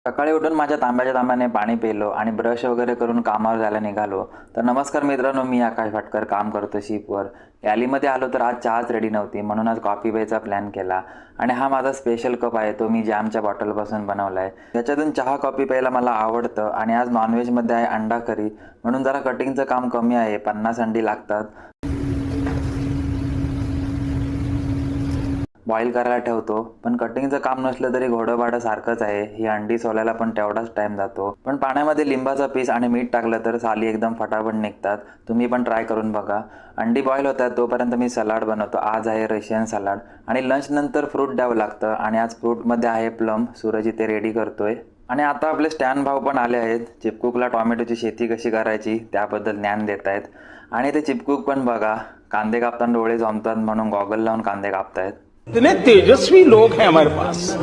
सकाळी उठून माझ्या तांब्याच्या तांब्याने पाणी पिलो आणि ब्रश वगैरे करून कामावर जायला निघालो. तर नमस्कार मित्रांनो, मी आकाश भाटकर, काम करतो शिपवर. गॅलीमध्ये आलो तर आज चहाच रेडी नव्हती, म्हणून आज कॉफी प्यायचा प्लॅन केला. आणि हा माझा स्पेशल कप आहे, तो मी जॅमच्या बॉटलपासून बनवला आहे. त्याच्यातून चहा कॉफी प्यायला मला आवडतं. आणि आज नॉनव्हेजमध्ये आहे अंडा करी, म्हणून जरा कटिंगचं काम कमी आहे. 50 अंडी लागतात. बॉईल करायला ठेवतो, पण कटिंगचं काम नसलं तरी घोडं सारखंच आहे. ही अंडी सोलायला पण तेवढाच टाइम जातो. पण पाण्यामध्ये लिंबाचा पीस आणि मीठ टाकलं तर साली एकदम फटाफट निघतात. तुम्ही पण ट्राय करून बघा. अंडी बॉईल होतात तोपर्यंत मी सलाड बनवतो. आज आहे रशियन सलाड. आणि लंच नंतर फ्रूट द्यावं लागतं, आणि आज फ्रूटमध्ये आहे प्लम. सूरज इथे रेडी करतोय. आणि आता आपले स्टॅन भाऊ पण आले आहेत. चिपकूकला टॉमॅटोची शेती कशी करायची त्याबद्दल ज्ञान देत आहेत. आणि ते चिपकूक पण बघा, कांदे कापताना डोळे जमतात म्हणून गॉगल लावून कांदे कापतायत. इतने तेजस्वी लोग हैं हमारे पास।